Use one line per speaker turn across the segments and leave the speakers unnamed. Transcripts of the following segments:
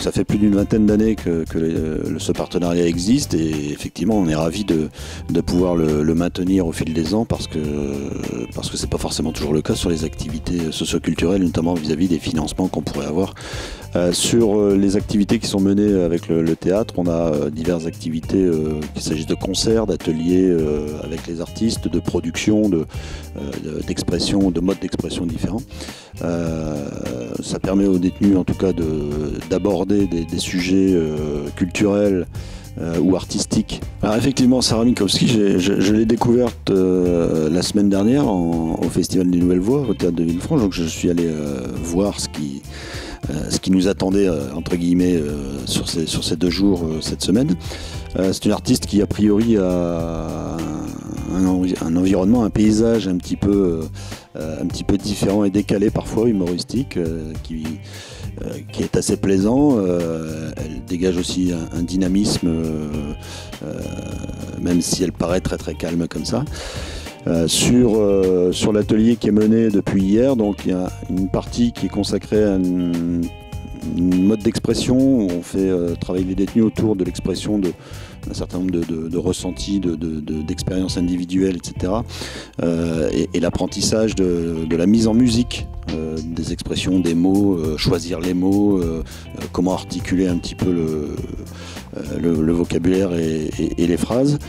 ça fait plus d'une vingtaine d'années que ce partenariat existe et effectivement on est ravis de pouvoir le maintenir au fil des ans parce que c'est pas forcément toujours le cas sur les activités socio-culturelles, notamment vis-à-vis des financements qu'on pourrait avoir. Sur les activités qui sont menées avec le théâtre, on a diverses activités, qu'il s'agisse de concerts, d'ateliers avec les artistes, de production, d'expression, de modes d'expression différents. Ça permet aux détenus en tout cas d'aborder des sujets culturels ou artistiques. Alors effectivement, Sarah Minkowski, je l'ai découverte la semaine dernière au Festival des Nouvelles Voix au Théâtre de Villefranche, donc je suis allé voir ce qui nous attendait entre guillemets sur ces 2 jours cette semaine. C'est une artiste qui a priori a un environnement, un paysage un petit peu différent et décalé parfois, humoristique, qui est assez plaisant. Elle dégage aussi un dynamisme, même si elle paraît très très calme comme ça. Sur l'atelier qui est mené depuis hier, donc il y a une partie qui est consacrée à un mode d'expression où on fait travailler les détenus autour de l'expression d'un certain nombre de ressentis, d'expériences individuelles, etc. Et l'apprentissage de la mise en musique des expressions, des mots, choisir les mots, comment articuler un petit peu le vocabulaire et les phrases.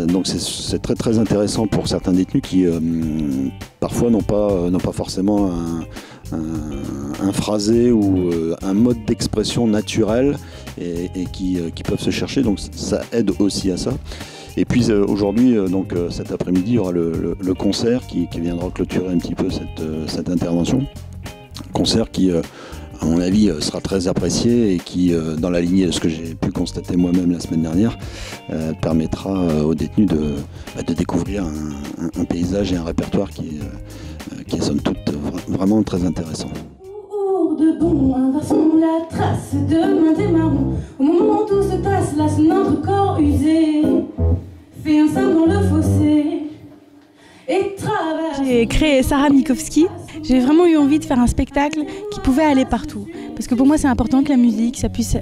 Donc c'est très très intéressant pour certains détenus qui parfois n'ont pas forcément un phrasé ou un mode d'expression naturel et qui peuvent se chercher, donc ça aide aussi à ça. Et puis aujourd'hui, donc cet après-midi, il y aura le concert qui viendra clôturer un petit peu cette intervention. Concert qui, à mon avis, sera très apprécié et qui, dans la lignée de ce que j'ai pu constater moi-même la semaine dernière, permettra aux détenus de découvrir un paysage et un répertoire qui est somme toute vraiment très intéressant.
De bon, inversons la trace de main des marrons. Au moment où tout se passe, lasse notre corps usé, fait un sein dans le fossé et traverse.
J'ai créé Sarah Minkowski. J'ai vraiment eu envie de faire un spectacle qui pouvait aller partout. Parce que pour moi, c'est important que la musique, ça puisse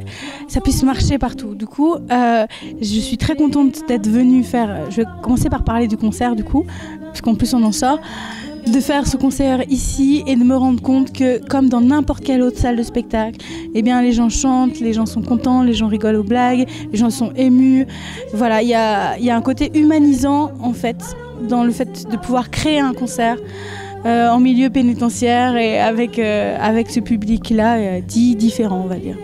marcher partout. Du coup, je suis très contente d'être venue faire... Je vais commencer par parler du concert, du coup, parce qu'en plus, on en sort. De faire ce concert ici et de me rendre compte que, comme dans n'importe quelle autre salle de spectacle, eh bien, les gens chantent, les gens sont contents, les gens rigolent aux blagues, les gens sont émus. Voilà, il y a un côté humanisant, en fait, dans le fait de pouvoir créer un concert en milieu pénitentiaire et avec ce public-là dit différent, on va dire.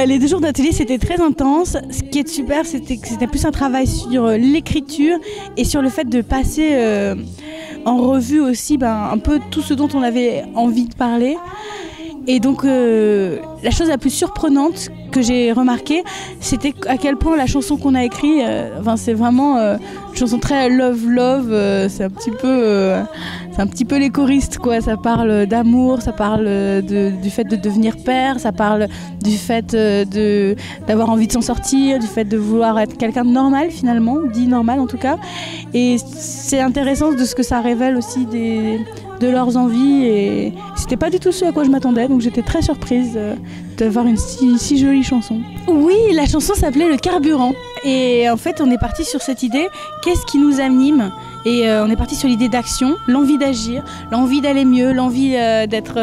Les 2 jours d'atelier, c'était très intense. Ce qui est super, c'était que c'était plus un travail sur l'écriture et sur le fait de passer en revue aussi un peu tout ce dont on avait envie de parler. Et donc la chose la plus surprenante que j'ai remarquée, c'était à quel point la chanson qu'on a écrite, c'est vraiment une chanson très love, c'est un petit peu les choristes, quoi. Ça parle d'amour, ça parle du fait de devenir père, ça parle du fait d'avoir envie de s'en sortir, du fait de vouloir être quelqu'un de normal finalement, dit normal en tout cas. Et c'est intéressant de ce que ça révèle aussi de leurs envies, et c'était pas du tout ce à quoi je m'attendais, donc j'étais très surprise d'avoir une si jolie chanson. Oui, la chanson s'appelait Le Carburant, et en fait on est parti sur cette idée, qu'est-ce qui nous anime, et on est parti sur l'idée d'action, l'envie d'agir, l'envie d'aller mieux, l'envie d'être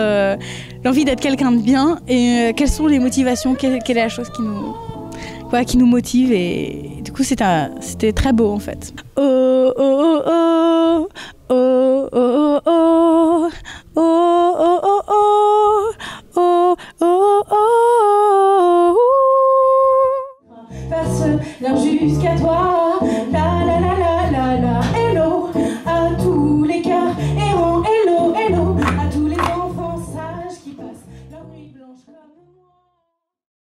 quelqu'un de bien, et quelles sont les motivations, quelle est la chose qui nous motive, et du coup c'était très beau en fait. Oh oh oh oh oh oh oh oh oh oh oh oh oh.
Passe l'heure jusqu'à toi.